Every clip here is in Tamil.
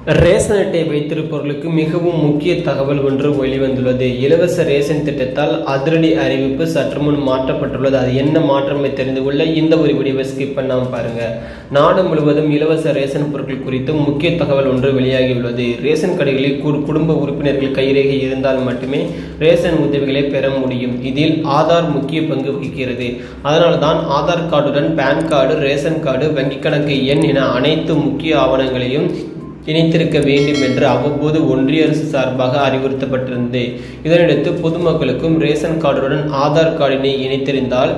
ரேஷன் அட்டை வைத்திருப்பவர்களுக்கு மிகவும் முக்கிய தகவல் ஒன்று வெளிவந்துள்ளது. இலவச ரேஷன் திட்டத்தால் அதிரடி அறிவிப்பு சற்று முன் மாற்றப்பட்டுள்ளது. அது என்ன மாற்றமே தெரிந்து கொள்ள இந்த ஒரு வீடியோவை ஸ்கிப் பண்ணாம பாருங்க. நாடு முழுவதும் இலவச ரேஷன் பொருட்கள் குறித்து முக்கிய தகவல் ஒன்று வெளியாகியுள்ளது. ரேஷன் கடைகளில் குடும்ப உறுப்பினர்கள் கைரேகை இருந்தால் மட்டுமே ரேஷன் உதவிகளை பெற முடியும். இதில் ஆதார் முக்கிய பங்கு வகிக்கிறது. அதனால்தான் ஆதார் கார்டுடன் பான் கார்டு, ரேஷன் கார்டு, வங்கி கணக்கு எண் என அனைத்து முக்கிய ஆவணங்களையும் இணைத்திருக்க வேண்டும் என்று அவ்வப்போது ஒன்றிய அரசு சார்பாக அறிவுறுத்தப்பட்டிருந்தது. இதனையடுத்து பொதுமக்களுக்கும் ரேஷன் கார்டுடன் ஆதார் கார்டினை இணைத்திருந்தால்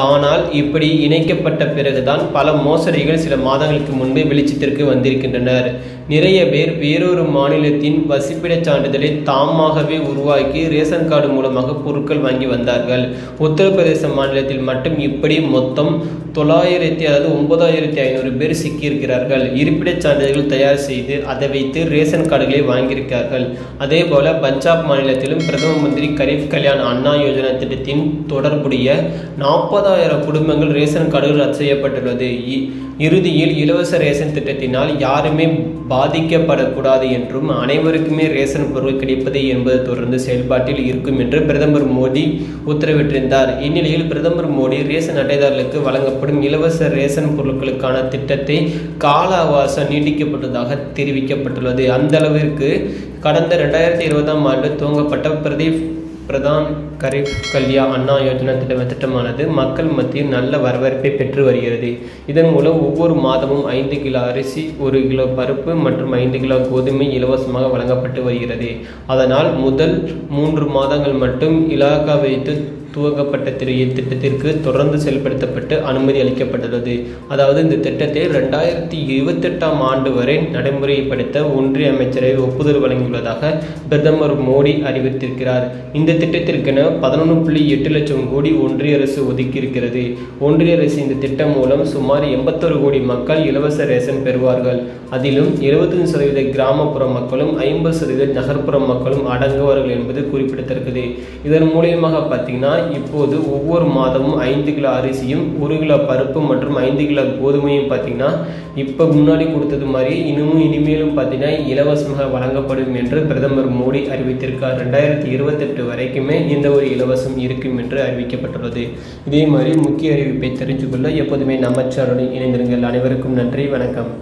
ஆனால் இப்படி இணைக்கப்பட்ட பிறகுதான் பல மோசடிகள் சில மாதங்களுக்கு முன்பே வெளிச்சத்திற்கு வந்திருக்கின்றனர். நிறைய பேர் வேறொரு மாநிலத்தின் வசிப்பிடச் சான்றிதழை தாமாகவே உருவாக்கி ரேஷன் கார்டு மூலமாக பொருட்கள் வாங்கி வந்தார்கள். உத்தரப்பிரதேச மாநிலத்தில் மட்டும் இப்படி மொத்தம் 9,500 பேர் சிக்கியிருக்கிறார்கள். இருப்பிடச் சான்றிதழ்கள் தயார் செய்து அதை வைத்து ரேஷன் கார்டுகளை வாங்கியிருக்கிறார்கள். அதே போல பஞ்சாப் மாநிலத்திலும் பிரதம மந்திரி கரீப் கல்யாண் அண்ணா யோஜனா திட்டத்தின் தொடர்புடைய 40,000 குடும்பங்கள் ரேஷன் கார்டுகள் ரத்து செய்யப்பட்டுள்ளது. இறுதியில் இலவச ரேஷன் திட்டத்தினால் யாருமே பாதிக்கப்படக்கூடாது என்றும் அனைவருக்குமே ரேஷன் பொருள் கிடைப்பது என்பது தொடர்ந்து செயல்பாட்டில் இருக்கும் என்று பிரதமர் மோடி உத்தரவிட்டிருந்தார். இந்நிலையில் பிரதமர் மோடி ரேஷன் அட்டைதாரர்களுக்கு வழங்கப்படும் இலவச ரேஷன் பொருட்களுக்கான திட்டத்தை கால அவகாசம் நீட்டிக்கப்பட்டதாக தெரிவிக்கப்பட்டுள்ளது. அந்த அளவிற்கு கடந்த 2020ஆம் ஆண்டு துவங்கப்பட்ட பிரதான் கரீப் கல்யாண் அண்ணா யோஜனா திட்டமானது மக்கள் மத்தியில் நல்ல வரவேற்பை பெற்று வருகிறது. இதன் மூலம் ஒவ்வொரு மாதமும் 5 கிலோ அரிசி, 1 கிலோ பருப்பு மற்றும் 5 கிலோ கோதுமை இலவசமாக வழங்கப்பட்டு வருகிறது. அதனால் முதல் 3 மாதங்கள் மட்டும் இலாகா வைத்து துவங்கப்பட்ட திட்டத்திற்கு தொடர்ந்து செயல்படுத்தப்பட்டு அனுமதி அளிக்கப்பட்டுள்ளது. அதாவது இந்த திட்டத்தை 2028ஆம் ஆண்டு வரை நடைமுறைப்படுத்த ஒன்றிய அமைச்சரவை ஒப்புதல் வழங்கியுள்ளதாக பிரதமர் மோடி அறிவித்திருக்கிறார். இந்த திட்டத்திற்கென 11.8 லட்சம் கோடி ஒன்றிய அரசு ஒதுக்கியிருக்கிறது. ஒன்றிய அரசு இந்த திட்டம் மூலம் சுமார் 81 கோடி மக்கள் இலவச ரேஷன் பெறுவார்கள். அதிலும் 75% கிராமப்புற மக்களும் 50% நகர்ப்புற மக்களும் அடங்குவார்கள் என்பது குறிப்பிடத்தக்கது. இதன் மூலியமாக பார்த்தீங்கன்னா இப்போது ஒவ்வொரு மாதமும் 5 கிலோ அரிசியும், 1 கிலோ பருப்பு மற்றும் 5 கிலோ கோதுமையும் பார்த்தீங்கன்னா இப்போ முன்னாடி கொடுத்தது மாதிரி இனிமேலும் பார்த்தீங்கன்னா இலவசமாக வழங்கப்படும் என்று பிரதமர் மோடி அறிவித்திருக்கார். 2028 வரைக்குமே இந்த ஒரு இலவசம் இருக்கும் என்று அறிவிக்கப்பட்டுள்ளது. இதே மாதிரி முக்கிய அறிவிப்பை தெரிஞ்சு கொள்ள எப்போதுமே நம்ம சேனலுடன் இணைந்திருங்கள். அனைவருக்கும் நன்றி, வணக்கம்.